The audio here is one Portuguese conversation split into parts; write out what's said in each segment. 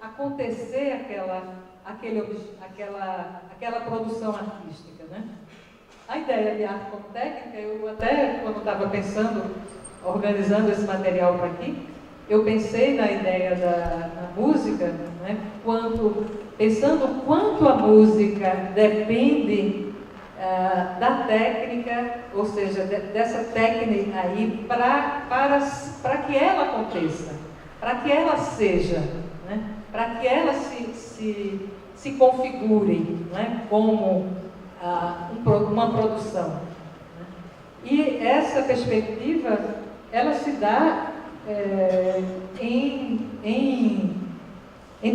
acontecer aquela produção artística, né? A ideia de arte como técnica, eu até, quando estava pensando, organizando esse material para aqui, eu pensei na ideia da música, né? Pensando quanto a música depende da técnica, ou seja, dessa técnica aí, para que ela aconteça, para que ela seja, né? Para que ela se configure, né? Como uma produção. Né? E essa perspectiva, ela se dá em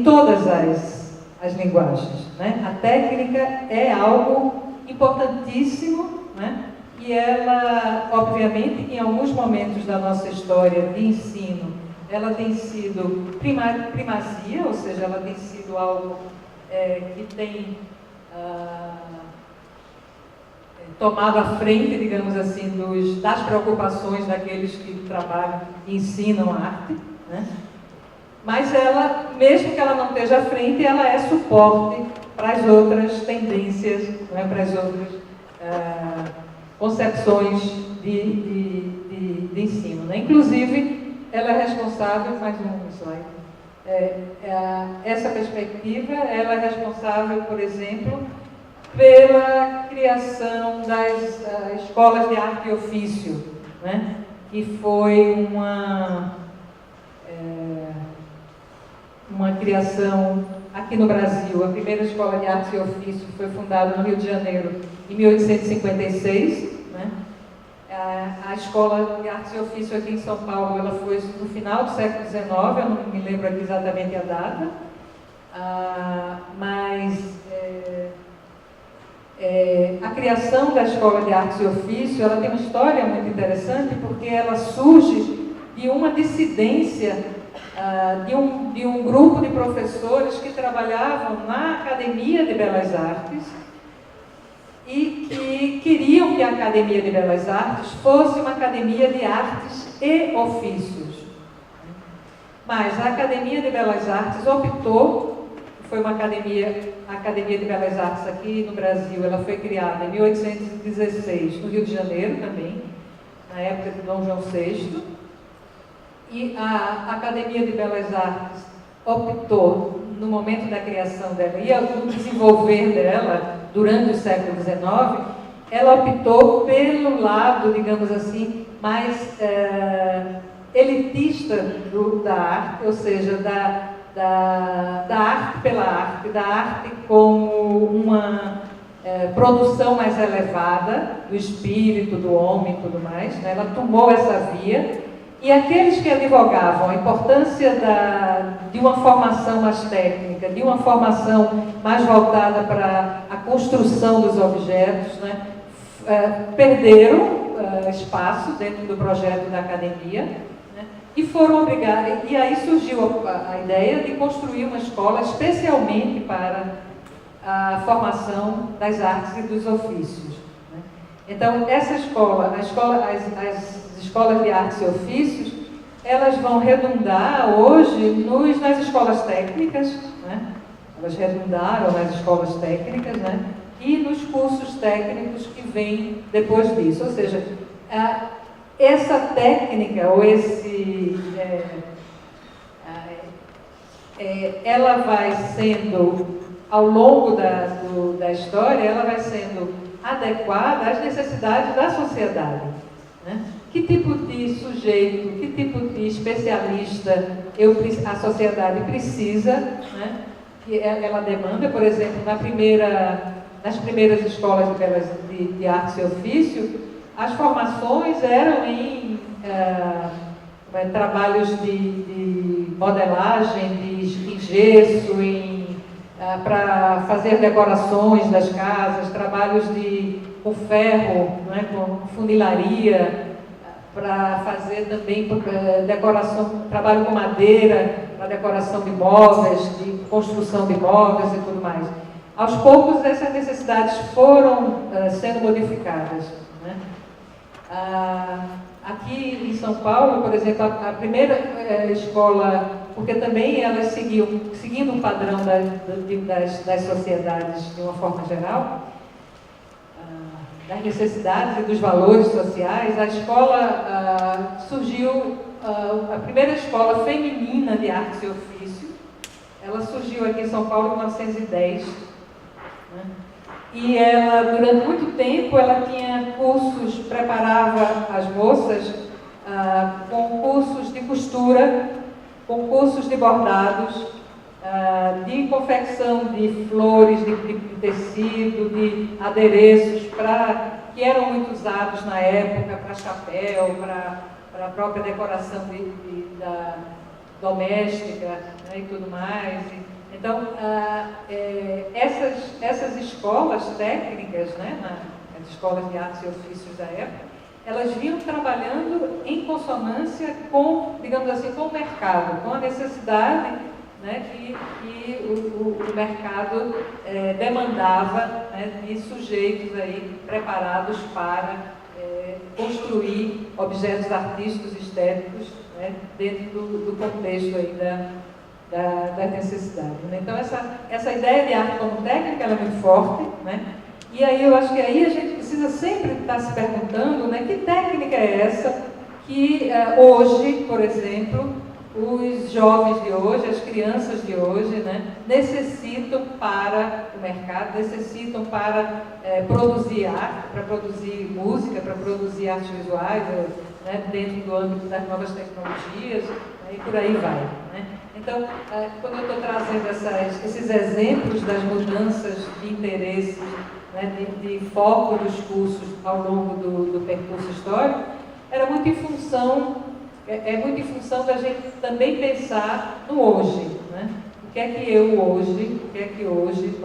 todas as linguagens. Né? A técnica é algo importantíssimo, né? E ela, obviamente, em alguns momentos da nossa história de ensino, ela tem sido primazia, ou seja, ela tem sido algo que tem tomado a frente, digamos assim, das preocupações daqueles que trabalham e ensinam a arte, né? Mas ela, mesmo que ela não esteja à frente, ela é suporte para as outras tendências, né? Para as outras concepções de ensino, né? Inclusive, ela é responsável, mais um slide, essa perspectiva, ela é responsável, por exemplo, pela criação das escolas de arte e ofício, né? Que foi uma criação aqui no Brasil. A primeira escola de arte e ofício foi fundada no Rio de Janeiro em 1856, né? A escola de arte e ofício aqui em São Paulo, ela foi no final do século XIX, eu não me lembro aqui exatamente a data, mas a criação da Escola de Artes e Ofício, ela tem uma história muito interessante, porque ela surge de uma dissidência de um grupo de professores que trabalhavam na Academia de Belas Artes e que queriam que a Academia de Belas Artes fosse uma academia de artes e ofícios. Mas a Academia de Belas Artes optou, foi uma academia, a Academia de Belas Artes aqui no Brasil, ela foi criada em 1816, no Rio de Janeiro também, na época de Dom João VI, e a Academia de Belas Artes optou, no momento da criação dela e no desenvolver dela, durante o século XIX, ela optou pelo lado, digamos assim, mais elitista da arte, ou seja, da arte pela arte, da arte como uma produção mais elevada do espírito, do homem e tudo mais, né? Ela tomou essa via, e aqueles que advogavam a importância de uma formação mais técnica, de uma formação mais voltada para a construção dos objetos, né? Perderam espaço dentro do projeto da academia, né? E foram obrigados, e aí surgiu a ideia de construir uma escola especialmente para a formação das artes e dos ofícios, né? Então, essa escola, as escolas de artes e ofícios, elas vão redundar hoje nas escolas técnicas, né? Elas redundaram nas escolas técnicas, né? E nos cursos técnicos que vêm depois disso. Ou seja, essa técnica, ou ela vai sendo, ao longo da história, ela vai sendo adequada às necessidades da sociedade, né? Que tipo de sujeito, que tipo de especialista a sociedade precisa, né? Que ela demanda, por exemplo, nas primeiras escolas de artes e ofício, as formações eram em trabalhos de modelagem, de gesso, para fazer decorações das casas, trabalhos com ferro, né, com funilaria, para fazer também decoração, trabalho com madeira, para decoração de móveis, de construção de móveis e tudo mais. Aos poucos, essas necessidades foram sendo modificadas, né? Aqui em São Paulo, por exemplo, a primeira escola porque também elas seguindo um padrão das sociedades de uma forma geral, das necessidades e dos valores sociais, a escola surgiu, a primeira escola feminina de artes e ofício, ela surgiu aqui em São Paulo em 1910, né? E ela, durante muito tempo, ela tinha cursos, preparava as moças com cursos de costura, com cursos de bordados, de confecção de flores, de tecido, de adereços, que eram muito usados na época para chapéu, para a própria decoração doméstica, né, e tudo mais. Então, essas escolas técnicas, né, as escolas de artes e ofícios da época, elas vinham trabalhando em consonância com, digamos assim, com o mercado, com a necessidade, né, que o mercado demandava, né, de sujeitos aí preparados para construir objetos artísticos estéticos, né, dentro do contexto aí da necessidade, né? Então essa ideia de arte como técnica ela é muito forte, né? E aí eu acho que aí a gente precisa sempre estar se perguntando, né, que técnica é essa que hoje, por exemplo, os jovens de hoje, as crianças de hoje, né, necessitam para o mercado, necessitam para produzir arte, para produzir música, para produzir artes visuais, né, dentro do âmbito das novas tecnologias, né, e por aí vai, né? Então, quando eu estou trazendo esses exemplos das mudanças de interesses, né, de foco dos cursos ao longo do percurso histórico, era muito em função, muito em função da gente também pensar no hoje, né? O que é que hoje,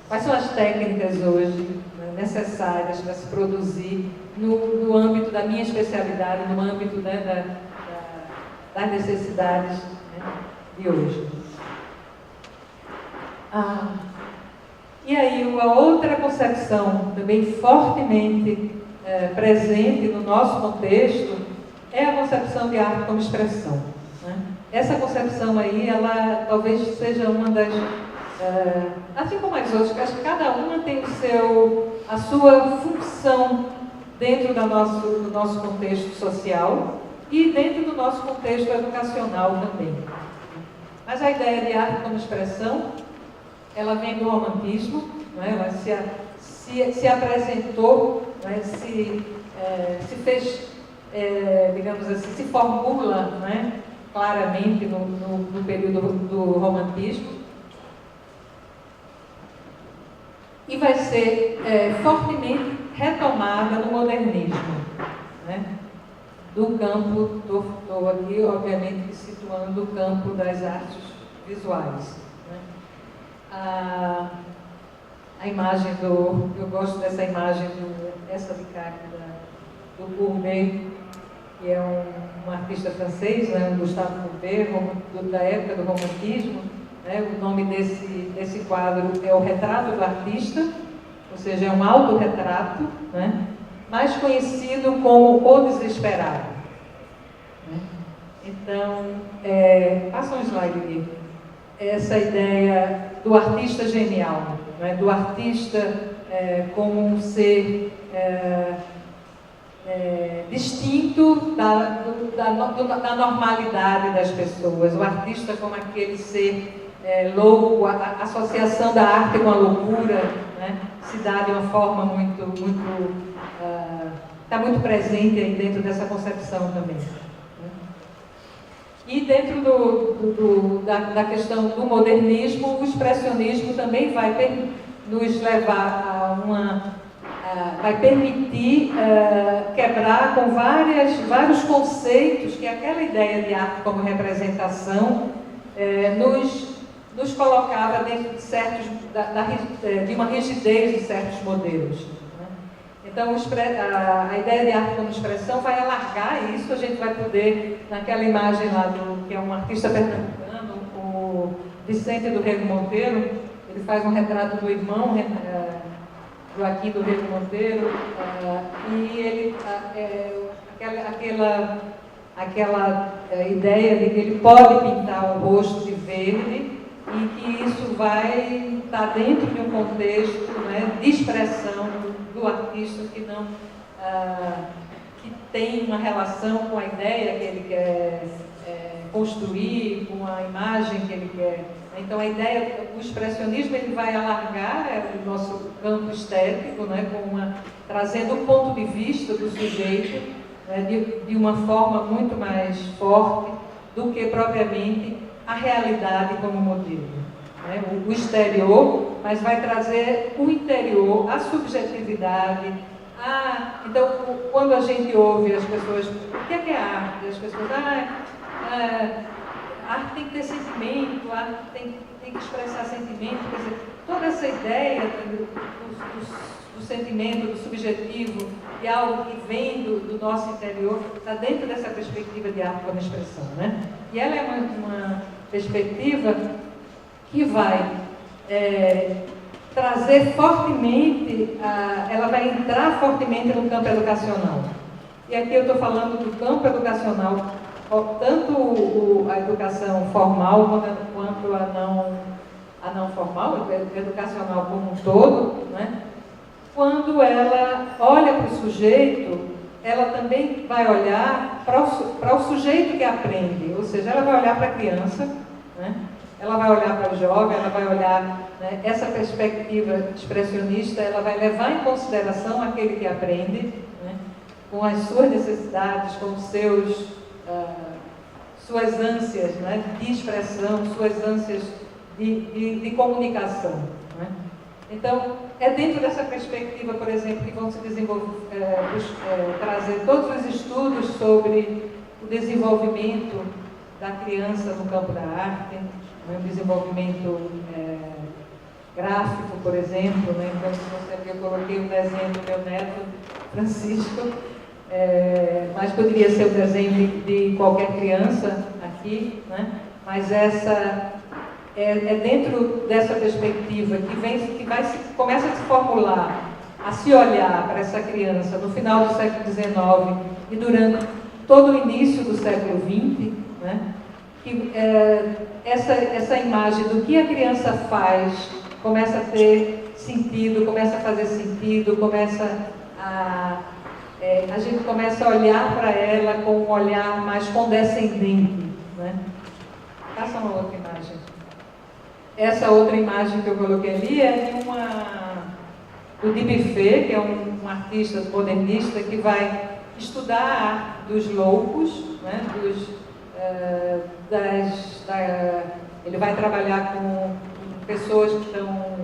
quais são as técnicas hoje, né, necessárias para se produzir no âmbito da minha especialidade, no âmbito, né, das necessidades, né, de hoje. E aí, uma outra concepção também fortemente presente no nosso contexto é a concepção de arte como expressão, né? Essa concepção aí, ela talvez seja uma das... assim como as outras, acho que cada uma tem a sua função dentro do nosso contexto social e dentro do nosso contexto educacional também. Mas a ideia de arte como expressão, ela vem do romantismo, né? Ela se apresentou, né? Se fez, digamos assim, se formula, né, claramente no período do romantismo e vai ser fortemente retomada no modernismo, né? Do campo, estou aqui, obviamente, situando o campo das artes visuais, né? A imagem eu gosto dessa imagem, essa de cá, do Courbet, que é um artista francês, né, Gustave Courbet, da época do romantismo, né? O nome desse quadro é O Retrato do Artista, ou seja, é um autorretrato, né? Mais conhecido como O Desesperado, né? Então, passa um slide ali. Essa ideia do artista genial, né? Do artista como um ser distinto da normalidade das pessoas, o artista como aquele ser louco, a associação da arte com a loucura, né, se dá de uma forma está muito presente aí dentro dessa concepção também. E dentro da questão do modernismo, o expressionismo também vai nos levar vai permitir quebrar com vários conceitos que aquela ideia de arte como representação nos colocava dentro de uma rigidez de certos modelos, né? Então, a ideia de arte como expressão vai alargar isso. A gente vai poder, naquela imagem lá, que é um artista pernambucano, o Vicente do Rego Monteiro, ele faz um retrato do irmão Joaquim do Rego Monteiro, e ele, aquela ideia de que ele pode pintar o rosto de verde e que isso vai estar dentro de um contexto, né, de expressão do artista que não que tem uma relação com a ideia que ele quer construir, com a imagem que ele quer. Então a ideia, o expressionismo, ele vai alargar o nosso campo estético, né, trazendo um ponto de vista do sujeito, né, de uma forma muito mais forte do que propriamente a realidade como modelo. Né? O exterior, mas vai trazer o interior, a subjetividade. Então, quando a gente ouve as pessoas, o que é arte? As pessoas, a arte tem que ter sentimento, a arte tem que expressar sentimento. Quer dizer, toda essa ideia do sentimento, do subjetivo, de algo que vem do nosso interior, está dentro dessa perspectiva de arte como expressão, né? E ela é uma perspectiva que vai trazer fortemente, ela vai entrar fortemente no campo educacional. E aqui eu estou falando do campo educacional, tanto a educação formal quanto a não formal, a educacional como um todo, né? Quando ela olha para o sujeito, ela também vai olhar para o sujeito que aprende, ou seja, ela vai olhar para a criança, né? Ela vai olhar para o jovem, ela vai olhar, né, essa perspectiva expressionista, ela vai levar em consideração aquele que aprende, né, com as suas necessidades, com suas ânsias, né, de expressão, suas ânsias de comunicação. Né? Então, é dentro dessa perspectiva, por exemplo, que vão se desenvolver, trazer todos os estudos sobre o desenvolvimento da criança no campo da arte, né, o desenvolvimento gráfico, por exemplo. Né? Então, se você viu, eu coloquei um desenho do meu neto, Francisco, mas poderia ser o desenho de qualquer criança aqui, né? Mas essa é dentro dessa perspectiva que começa a se formular, a se olhar para essa criança no final do século XIX e durante todo o início do século XX, né? Que essa imagem do que a criança faz começa a ter sentido, começa a fazer sentido, a gente começa a olhar para ela com um olhar mais condescendente. Né? Passa uma outra imagem. Essa outra imagem que eu coloquei ali é do Dubuffet, que é um artista modernista que vai estudar a arte dos loucos, né? Ele vai trabalhar com pessoas que estão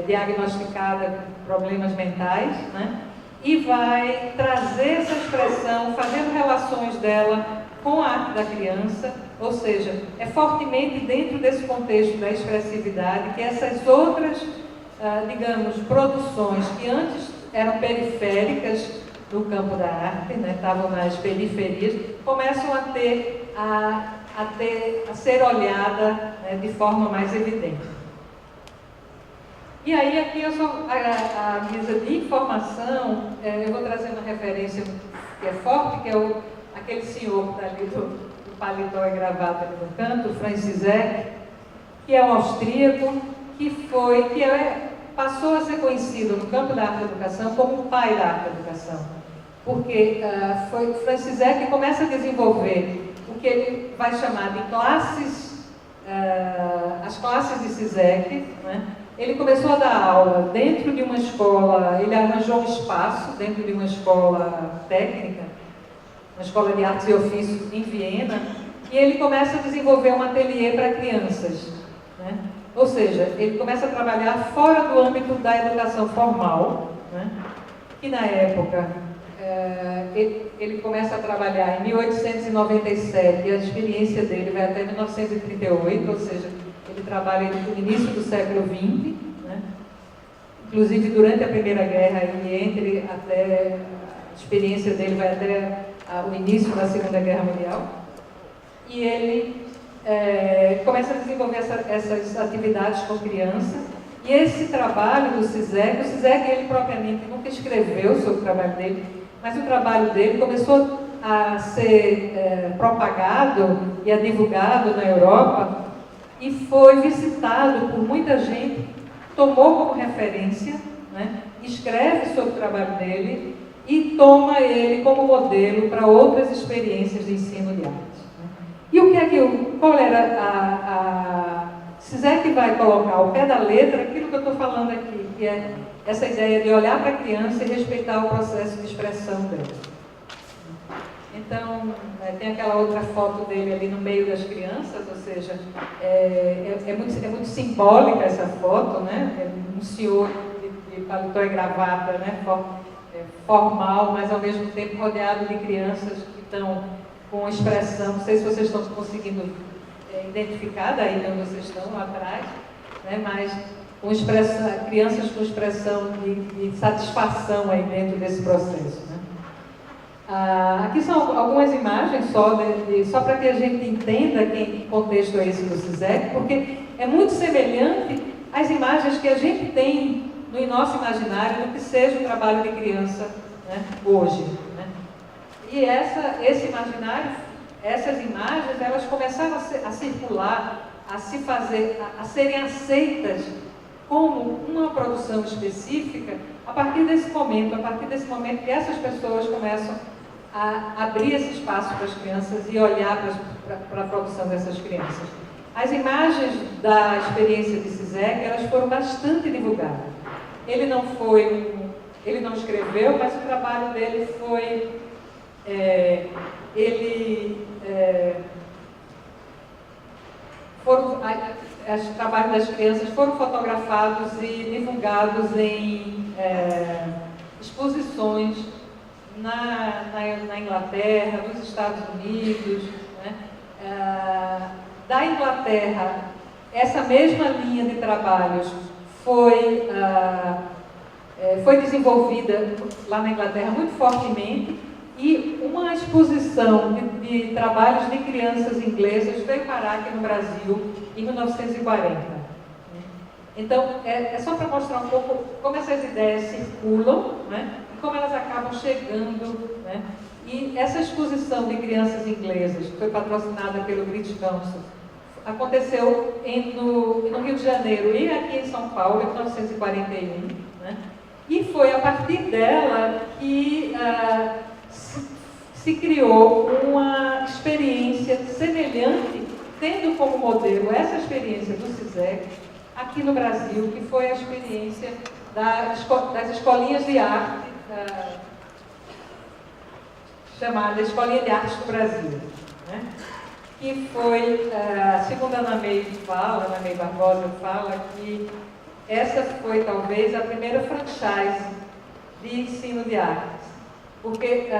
diagnosticadas com problemas mentais, né? E vai trazer essa expressão, fazendo relações dela com a arte da criança, ou seja, é fortemente dentro desse contexto da expressividade que essas outras, digamos, produções que antes eram periféricas do campo da arte, né, estavam nas periferias, começam a ser olhada, né, de forma mais evidente. E aí aqui a mesa de informação, eu vou trazer uma referência que é forte, que é aquele senhor que está ali do paletó e gravata ali no canto, Francis Zech, que é um austríaco, que passou a ser conhecido no campo da arte da educação como o pai da arte da educação. Porque foi Francis Zech que começa a desenvolver o que ele vai chamar de classes, as classes de Zizek, né? Ele começou a dar aula dentro de uma escola, ele arranjou um espaço dentro de uma escola técnica, uma escola de artes e ofícios em Viena, e ele começa a desenvolver um ateliê para crianças, né? Ou seja, ele começa a trabalhar fora do âmbito da educação formal, né? Que na época ele começa a trabalhar em 1897 e a experiência dele vai até 1938, ou seja, ele trabalha no início do século XX, né? Inclusive durante a Primeira Guerra, até a experiência dele vai até o início da Segunda Guerra Mundial. E ele começa a desenvolver essas atividades com crianças. E esse trabalho do Zizek, ele propriamente nunca escreveu sobre o trabalho dele, mas o trabalho dele começou a ser propagado e a divulgado na Europa e foi visitado por muita gente, tomou como referência, né, escreve sobre o trabalho dele e toma ele como modelo para outras experiências de ensino de arte. Né. E o que é que, qual era a SISEC vai colocar ao pé da letra aquilo que eu estou falando aqui, que é essa ideia de olhar para a criança e respeitar o processo de expressão dela. Então, tem aquela outra foto dele ali no meio das crianças, ou seja, é muito simbólica essa foto, né? É um senhor de paletó e gravata, né? Formal, mas ao mesmo tempo rodeado de crianças que estão com expressão, não sei se vocês estão conseguindo identificar daí de onde vocês estão, lá atrás, né? Mas com expressão, crianças com expressão de satisfação aí dentro desse processo, né? Aqui são algumas imagens só para que a gente entenda que contexto é esse do SISEC, porque é muito semelhante às imagens que a gente tem no nosso imaginário do que seja o trabalho de criança, né, hoje. Né? E esse imaginário, essas imagens, elas começaram a circular, a se fazer, a serem aceitas como uma produção específica a partir desse momento que essas pessoas começam a abrir esse espaço para as crianças e olhar para a produção dessas crianças. As imagens da experiência de SISEC, elas foram bastante divulgadas. Ele não escreveu, mas o trabalho dele foi... os trabalhos das crianças foram fotografados e divulgados em exposições na Inglaterra, nos Estados Unidos. Né? Da Inglaterra, essa mesma linha de trabalhos foi desenvolvida lá na Inglaterra muito fortemente e uma exposição de trabalhos de crianças inglesas veio parar aqui no Brasil em 1940. Então, é só para mostrar um pouco como essas ideias circulam, né? E como elas acabam chegando, né? E essa exposição de crianças inglesas, que foi patrocinada pelo British Council, aconteceu no Rio de Janeiro e aqui em São Paulo, em 1941, né? E foi a partir dela que se criou uma experiência semelhante, tendo como modelo essa experiência do SISEC aqui no Brasil, que foi a experiência das escolinhas de arte, chamada Escolinha de Artes do Brasil, né? Que foi, segundo a Ana May Barbosa fala, que essa foi talvez a primeira franchise de ensino de artes, porque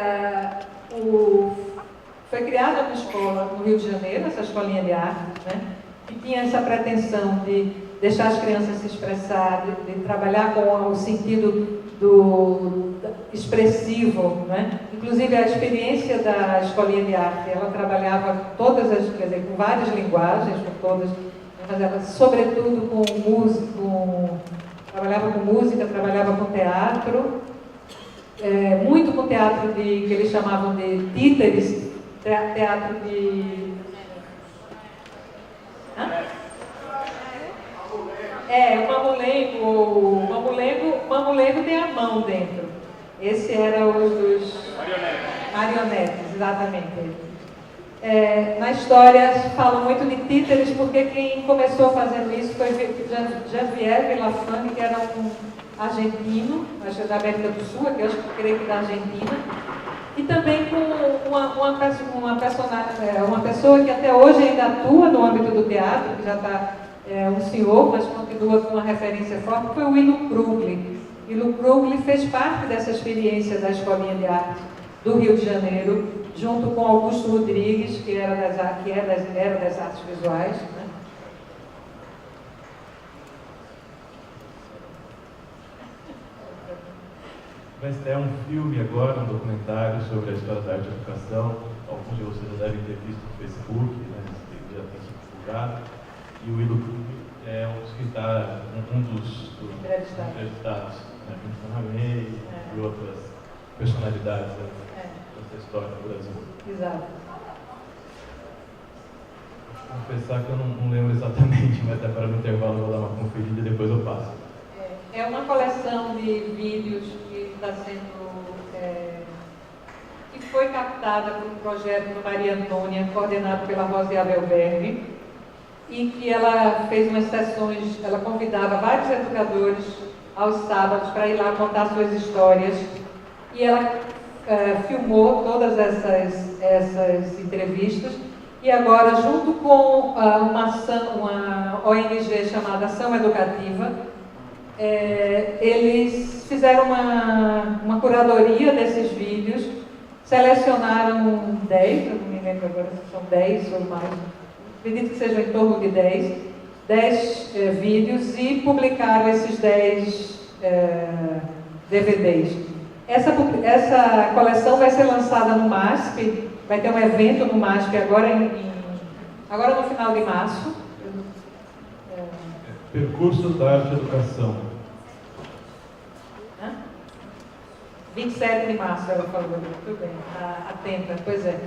foi criada uma escola no Rio de Janeiro, essa escolinha de artes, né? Que tinha essa pretensão de deixar as crianças se expressar, de trabalhar com o sentido expressivo, né? Inclusive a experiência da escolinha de arte, ela trabalhava com várias linguagens, mas ela, sobretudo trabalhava com música, trabalhava com teatro, muito com teatro que eles chamavam de títeres, teatro de... O mamulengo tem a mão dentro. Esse era os dos... Marionetes, exatamente. Na história falam muito de títeres, porque quem começou fazendo isso foi Javier Villafranca, que era um argentino, acho que é da América do Sul, que eu creio que da Argentina, e também com uma pessoa que até hoje ainda atua no âmbito do teatro, que já está um senhor, mas continua com uma referência forte, foi o Willo Krugli. Willo Krugli fez parte dessa experiência da Escolinha de Arte do Rio de Janeiro, junto com Augusto Rodrigues, que era das artes visuais, né? Vai estrear um filme agora, um documentário sobre a história da arte e educação. Alguns de vocês já devem ter visto no Facebook, né? Já tem sido divulgado. E o Willo Krugli é um dos que está, um dos entrevistados, né? Junto com a May e outras personalidades da história do Brasil. Exato. Vou confessar que eu não lembro exatamente, mas até para no intervalo eu vou dar uma conferida e depois eu passo. É uma coleção de vídeos que está sendo... que foi captada por um projeto do Maria Antônia, coordenado pela Rosa Abelberg, e que ela fez umas sessões, ela convidava vários educadores aos sábados para ir lá contar suas histórias, e ela filmou todas essas entrevistas, e agora, junto com uma ONG chamada Ação Educativa, eles fizeram uma curadoria desses vídeos, selecionaram 10, eu não me lembro agora se são 10 ou mais, acredito que sejam em torno de 10 vídeos, e publicaram esses 10 DVDs. Essa coleção vai ser lançada no MASP, vai ter um evento no MASP agora no final de março. Percurso da Arte e Educação. 27 de março, ela falou. Tudo bem, atenta, pois é.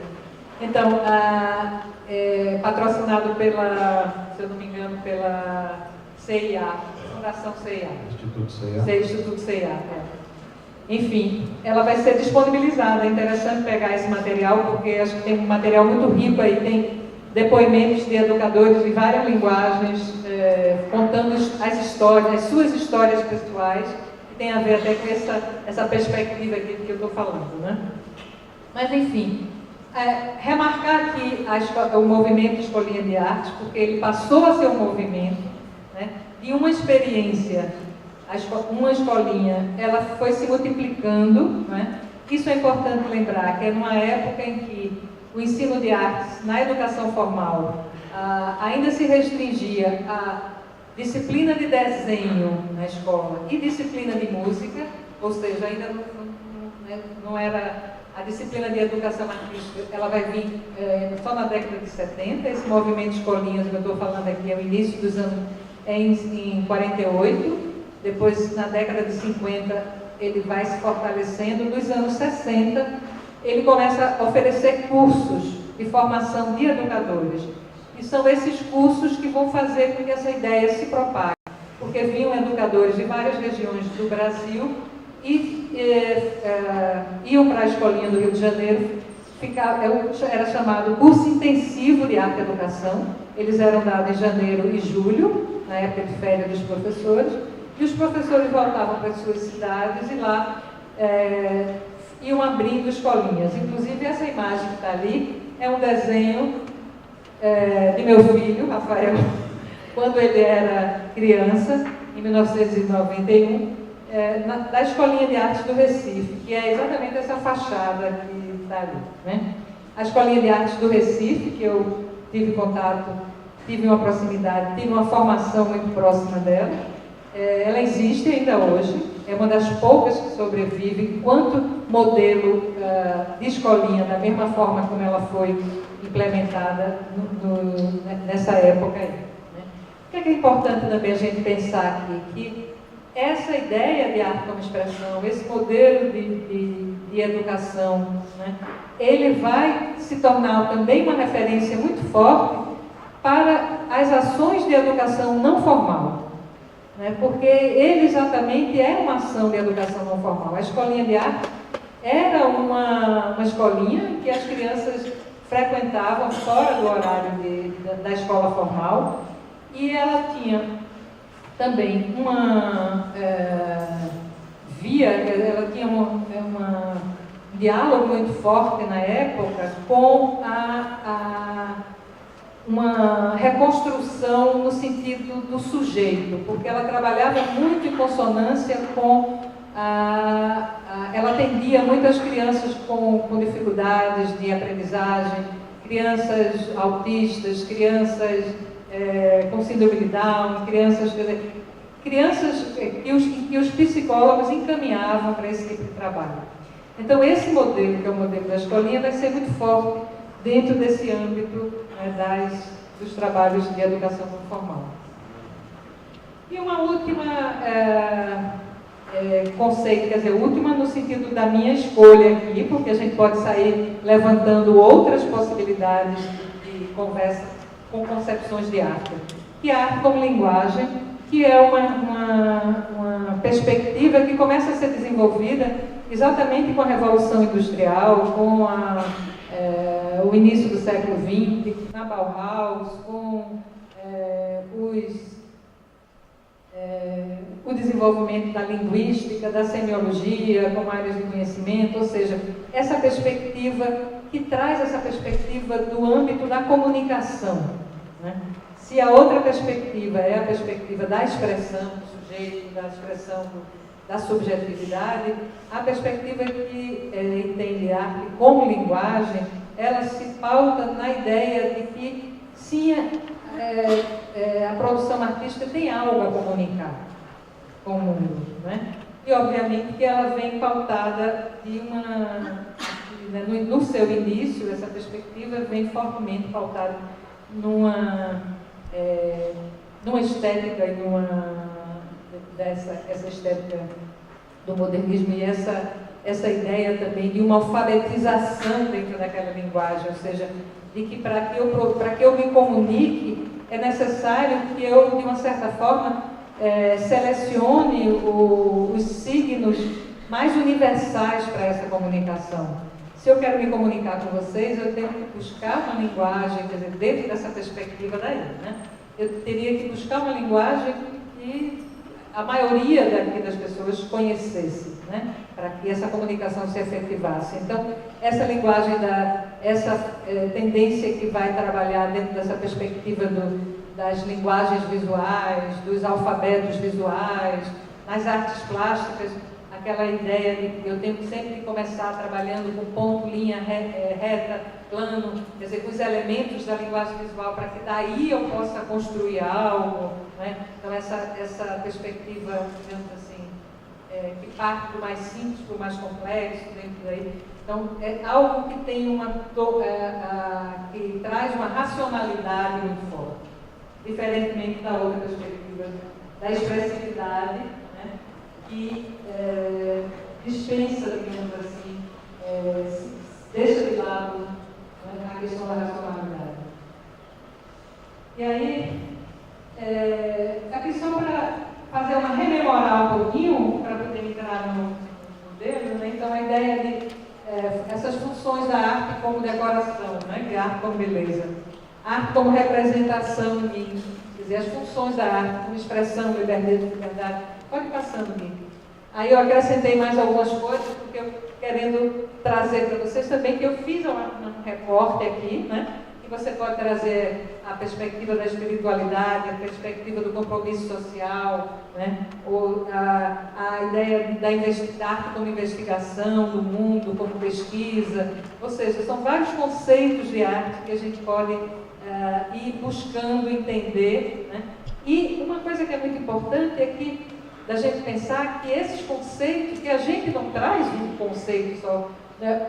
Então, patrocinado pela, se eu não me engano, pela CIA, Fundação CIA. Instituto CIA. Instituto CIA, Enfim, ela vai ser disponibilizada. É interessante pegar esse material, porque acho que tem um material muito rico aí. Tem depoimentos de educadores de várias linguagens, contando as histórias, as suas histórias pessoais, que tem a ver até com essa perspectiva aqui que eu estou falando, né? Mas, enfim, remarcar aqui o movimento Escolinha de Artes, porque ele passou a ser um movimento, né, de uma experiência. Uma escolinha, ela foi se multiplicando, né? Isso é importante lembrar, que é numa época em que o ensino de artes na educação formal ainda se restringia à disciplina de desenho na escola e disciplina de música, ou seja, ainda não era a disciplina de educação artística, ela vai vir só na década de 70, esse movimento Escolinhas que eu estou falando aqui é o início dos anos, em 48, depois na década de 50 ele vai se fortalecendo, nos anos 60 ele começa a oferecer cursos de formação de educadores, e são esses cursos que vão fazer com que essa ideia se propague, porque vinham educadores de várias regiões do Brasil e iam para a escolinha do Rio de Janeiro, era chamado curso intensivo de arte e educação, eles eram dados em janeiro e julho, na época de férias dos professores, e os professores voltavam para as suas cidades e lá iam abrindo escolinhas. Inclusive, essa imagem que está ali é um desenho de meu filho, Rafael, quando ele era criança, em 1991, da Escolinha de Artes do Recife, que é exatamente essa fachada que está ali, né? A Escolinha de Artes do Recife, que eu tive contato, tive uma proximidade, tive uma formação muito próxima dela. Ela existe ainda hoje, é uma das poucas que sobrevive enquanto modelo de escolinha, da mesma forma como ela foi implementada nessa época aí, né? O que é importante também a gente pensar aqui? Que essa ideia de arte como expressão, esse modelo de educação, né, ele vai se tornar também uma referência muito forte para as ações de educação não formal. Porque ele exatamente é uma ação de educação não formal. A escolinha de arte era uma escolinha que as crianças frequentavam fora do horário da escola formal, e ela tinha também ela tinha um diálogo muito forte na época com uma reconstrução no sentido do sujeito, porque ela trabalhava muito em consonância com ela atendia muitas crianças com dificuldades de aprendizagem, crianças autistas, crianças com síndrome de Down, crianças que os psicólogos encaminhavam para esse tipo de trabalho. Então, esse modelo, que é o modelo da escolinha, vai ser muito forte dentro desse âmbito dos trabalhos de educação não formal. E uma última, conceito, quer dizer, última no sentido da minha escolha aqui, porque a gente pode sair levantando outras possibilidades de conversa com concepções de arte. Que a arte como linguagem, que é uma perspectiva que começa a ser desenvolvida exatamente com a Revolução Industrial, com o início do século XX, na Bauhaus, com o desenvolvimento da linguística, da semiologia, como áreas de conhecimento, ou seja, essa perspectiva que traz essa perspectiva do âmbito da comunicação, né? Se a outra perspectiva é a perspectiva da expressão do sujeito, da expressão da subjetividade, a perspectiva que entende a arte como linguagem, ela se pauta na ideia de que sim, a produção artística tem algo a comunicar com o mundo, né? E obviamente que ela vem pautada no seu início, essa perspectiva vem fortemente pautada numa estética e essa estética do modernismo e essa ideia também de uma alfabetização dentro daquela linguagem, ou seja, de que para que eu me comunique é necessário que eu, de uma certa forma, selecione os signos mais universais para essa comunicação. Se eu quero me comunicar com vocês, eu tenho que buscar uma linguagem, quer dizer, dentro dessa perspectiva daí, né? Eu teria que buscar uma linguagem que a maioria daqui das pessoas conhecesse, né? Para que essa comunicação se efetivasse. Então, essa linguagem, essa tendência que vai trabalhar dentro dessa perspectiva das linguagens visuais, dos alfabetos visuais, nas artes plásticas, aquela ideia de que eu tenho sempre que começar trabalhando com ponto, linha, reta, plano, quer dizer, com os elementos da linguagem visual, para que daí eu possa construir algo, né? Então, essa perspectiva, digamos assim, que parte do mais simples para o mais complexo, dentro daí. Então, é algo que tem que traz uma racionalidade muito forte, diferentemente da outra perspectiva da expressividade, né? Que dispensa, digamos assim, deixa de lado, né, a questão da racionalidade. E aí, aqui só para fazer rememorar um pouquinho, para poder entrar no modelo, né? Então a ideia de essas funções da arte como decoração, né? Que é a arte como beleza, a arte como representação em mim, quer dizer, as funções da arte como expressão, liberdade. Pode ir passando, Gui. Aí eu acrescentei mais algumas coisas, porque eu querendo trazer para vocês também que eu fiz um recorte aqui, né? Que você pode trazer a perspectiva da espiritualidade, a perspectiva do compromisso social, né? Ou a ideia da arte como investigação do mundo, como pesquisa. Ou seja, são vários conceitos de arte que a gente pode ir buscando entender, né? E uma coisa que é muito importante é que da gente pensar que esses conceitos, que a gente não traz um conceito só, né?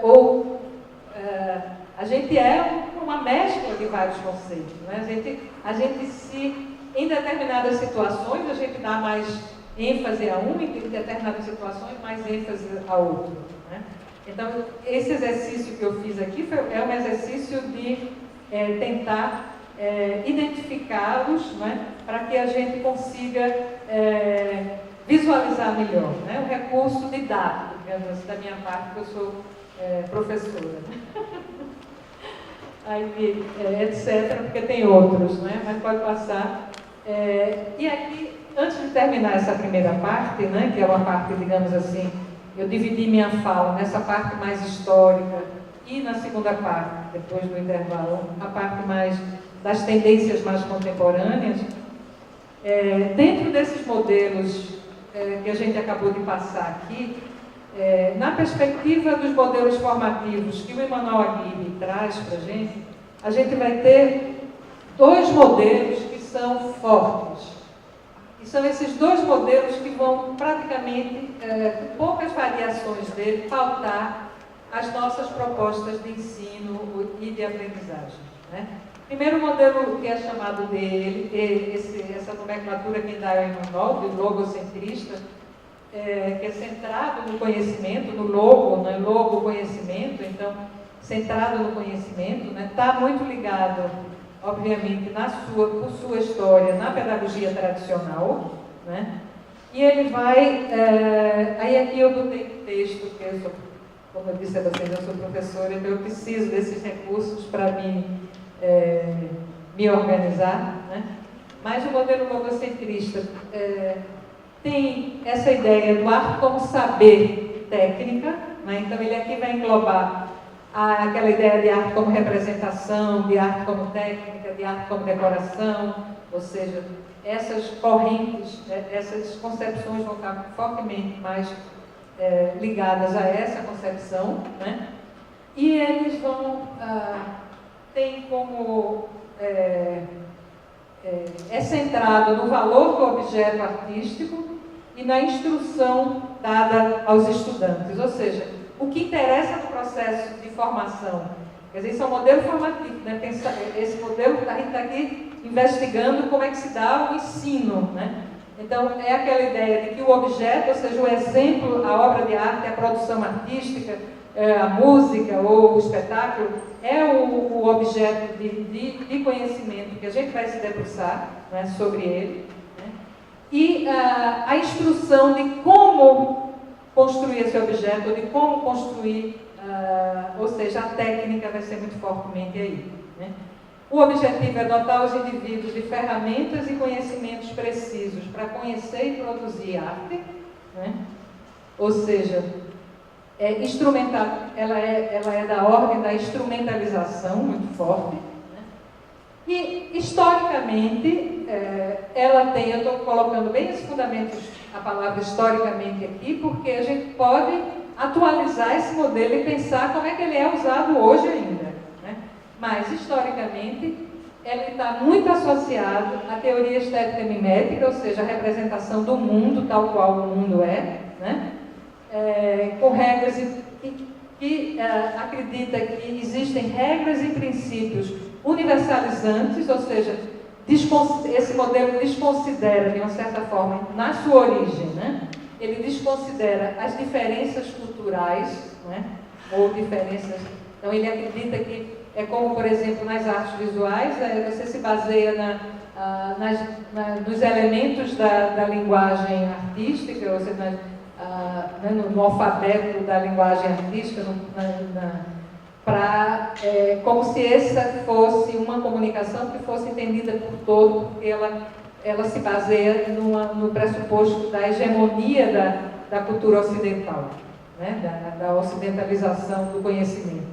A gente é uma mescla de vários conceitos, né? A gente em determinadas situações, a gente dá mais ênfase a uma, e em determinadas situações, mais ênfase a outra, né? Então, esse exercício que eu fiz aqui é um exercício de tentar identificá-los, né? Para que a gente consiga visualizar melhor, né? O recurso didático, digamos, da minha parte, que eu sou professora. Aí, etc., porque tem outros, né? Mas pode passar. E aqui, antes de terminar essa primeira parte, né? Que é uma parte, digamos assim, eu dividi minha fala nessa parte mais histórica e na segunda parte, depois do intervalo, a parte mais das tendências mais contemporâneas. Dentro desses modelos que a gente acabou de passar aqui, na perspectiva dos modelos formativos que o Emmanuel Aguirre traz para a gente vai ter dois modelos que são fortes. E são esses dois modelos que vão praticamente, com poucas variações dele, pautar as nossas propostas de ensino e de aprendizagem, né? Primeiro modelo que é chamado essa nomenclatura que dá o Emmanuel, de logocentrista, que é centrado no conhecimento, no logo, né? Logo conhecimento, então, centrado no conhecimento, né? Está muito ligado, obviamente, por sua história, na pedagogia tradicional, né? E ele vai, aí aqui eu botei texto, porque eu sou, como eu disse a vocês, eu sou professora, então eu preciso desses recursos para me organizar, né? Mas o modelo logocentrista tem essa ideia do arte como saber técnica, né? Então ele aqui vai englobar aquela ideia de arte como representação, de arte como técnica, de arte como decoração, ou seja, essas correntes, essas concepções vão estar fortemente mais ligadas a essa concepção, né? E eles vão tem como centrado no valor do objeto artístico e na instrução dada aos estudantes, ou seja, o que interessa no processo de formação. Quer dizer, isso é um modelo formativo, né? Esse modelo, a gente está aqui investigando como é que se dá o ensino, né? Então, é aquela ideia de que o objeto, ou seja, o exemplo, a obra de arte, a produção artística, a música ou o espetáculo, é o objeto de conhecimento que a gente vai se debruçar, né, sobre ele, né? E a instrução de como construir esse objeto, de como construir, ou seja, a técnica vai ser muito fortemente aí, né? O objetivo é dotar os indivíduos de ferramentas e conhecimentos precisos para conhecer e produzir arte, né? Ou seja, instrumental, ela é da ordem da instrumentalização, muito forte, né? E, historicamente, ela tem, eu estou colocando bem esses fundamentos, a palavra historicamente aqui, porque a gente pode atualizar esse modelo e pensar como é que ele é usado hoje ainda, né? Mas, historicamente, ele está muito associado à teoria estética mimética, ou seja, a representação do mundo tal qual o mundo é, né? Com regras que acredita que existem regras e princípios universalizantes, ou seja, esse modelo desconsidera, de uma certa forma, na sua origem, né? Ele desconsidera as diferenças culturais, né? Ou diferenças. Então, ele acredita que é como, por exemplo, nas artes visuais, você se baseia nos elementos da linguagem artística, ou seja, no alfabeto da linguagem artística, como se essa fosse uma comunicação que fosse entendida por todo, porque ela se baseia no pressuposto da hegemonia da cultura ocidental, né? da ocidentalização do conhecimento.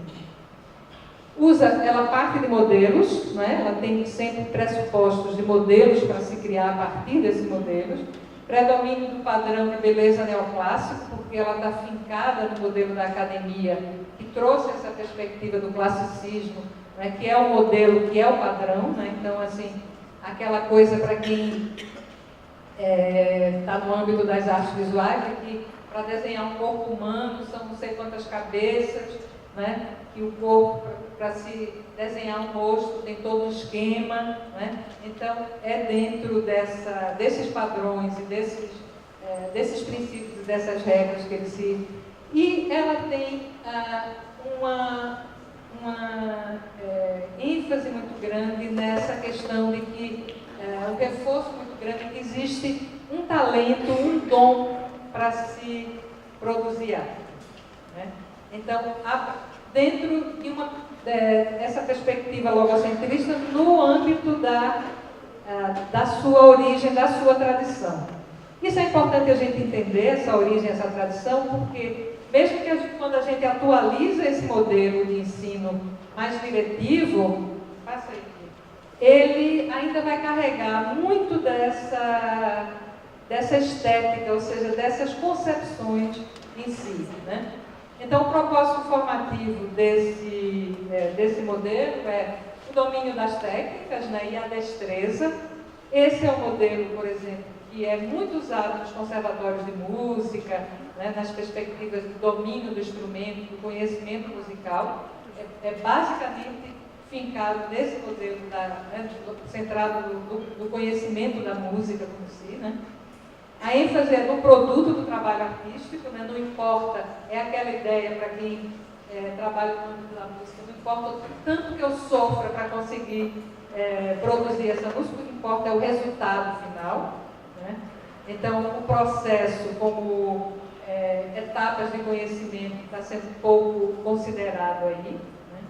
Ela parte de modelos, né? Ela tem sempre pressupostos de modelos para se criar a partir desses modelos. Predomínio do padrão de beleza neoclássico, porque ela está fincada no modelo da academia, que trouxe essa perspectiva do classicismo, né, que é o modelo, que é o padrão, né? Então, assim, aquela coisa para quem está no âmbito das artes visuais, é que para desenhar um corpo humano são não sei quantas cabeças, né? E o corpo, para se desenhar um rosto, tem todo um esquema, né? Então, é dentro desses padrões e desses princípios, dessas regras que ele se... E ela tem uma ênfase muito grande nessa questão de que, um reforço muito grande, que existe um talento, um dom para se produzir arte, né? Então, dentro de essa perspectiva logocentrista no âmbito da sua origem, da sua tradição. Isso é importante a gente entender, essa origem, essa tradição, porque mesmo que quando a gente atualiza esse modelo de ensino mais diretivo, ele ainda vai carregar muito dessa estética, ou seja, dessas concepções em si, né? Então, o propósito formativo desse modelo é o domínio das técnicas, né, e a destreza. Esse é um modelo, por exemplo, que é muito usado nos conservatórios de música, né, nas perspectivas do domínio do instrumento, do conhecimento musical. É basicamente fincado nesse modelo centrado no conhecimento da música como si, né? A ênfase é no produto do trabalho artístico, né? Não importa, é aquela ideia para quem trabalha no âmbito da música, não importa o tanto que eu sofra para conseguir produzir essa música, o que importa é o resultado final, né? Então, o processo como etapas de conhecimento está sendo pouco considerado aí, né?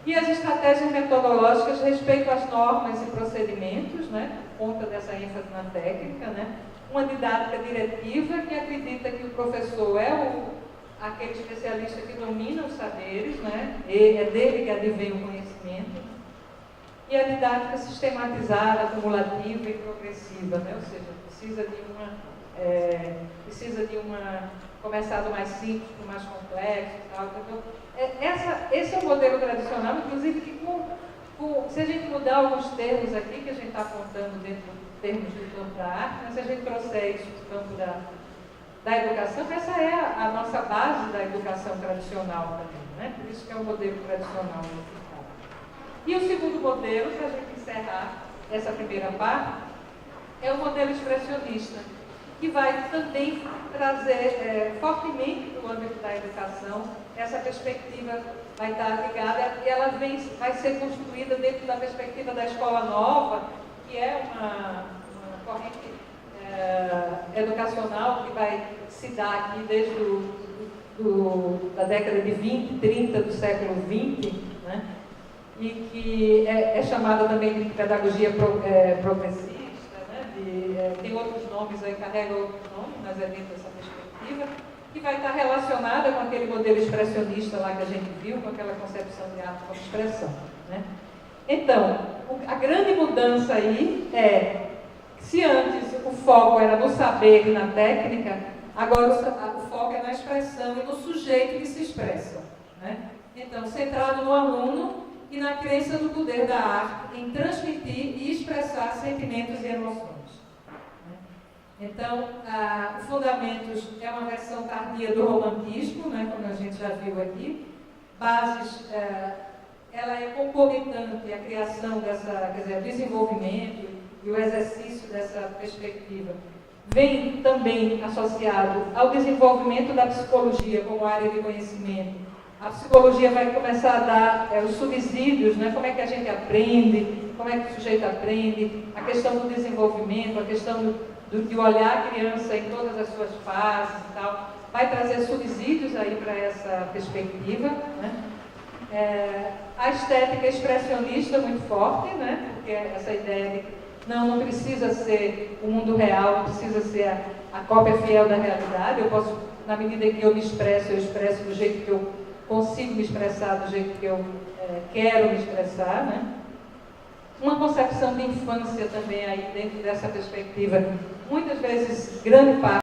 E as estratégias metodológicas respeito às normas e procedimentos, né? Por conta dessa ênfase na técnica, né? Uma didática diretiva que acredita que o professor é aquele especialista que domina os saberes, né? E é dele que advém o conhecimento. E a didática sistematizada, acumulativa e progressiva, né? Ou seja, precisa de começar do mais simples para o mais complexo e tal. Então, esse é o modelo tradicional, inclusive que se a gente mudar alguns termos aqui, que a gente está apontando dentro dos termos do campo da arte, mas se a gente trouxer isso para o campo da educação, essa é a nossa base da educação tradicional também, né? Por isso que é o modelo tradicional. E o segundo modelo, para a gente encerrar essa primeira parte, é o modelo expressionista, que vai também trazer fortemente para o âmbito da educação. Essa perspectiva vai estar ligada e ela vai ser construída dentro da perspectiva da escola nova, que é uma corrente educacional que vai se dar aqui desde da década de 20, 30 do século 20, né? E que é chamada também de pedagogia progressista, né? Tem outros nomes aí, carrega outros nomes, mas é dentro dessa perspectiva, que vai estar relacionada com aquele modelo expressionista lá que a gente viu, com aquela concepção de arte como expressão, né? Então, a grande mudança aí é, se antes o foco era no saber e na técnica, agora o foco é na expressão e no sujeito que se expressa, né? Então, centrado no aluno e na crença do poder da arte em transmitir e expressar sentimentos e emoções. Então, o Fundamentos é uma versão tardia do romantismo, né, como a gente já viu aqui. Bases, ela é concomitante à criação o desenvolvimento e o exercício dessa perspectiva. Vem também associado ao desenvolvimento da psicologia como área de conhecimento. A psicologia vai começar a dar os subsídios, né? Como é que a gente aprende, como é que o sujeito aprende, a questão do desenvolvimento, a questão de olhar a criança em todas as suas fases e tal, vai trazer subsídios aí para essa perspectiva, né? A estética expressionista muito forte, né? Porque essa ideia de não precisa ser o mundo real, não precisa ser a cópia fiel da realidade, eu posso, na medida que eu me expresso, eu expresso do jeito que eu consigo me expressar, do jeito que eu quero me expressar, né? Uma concepção de infância também aí dentro dessa perspectiva, muitas vezes grande parte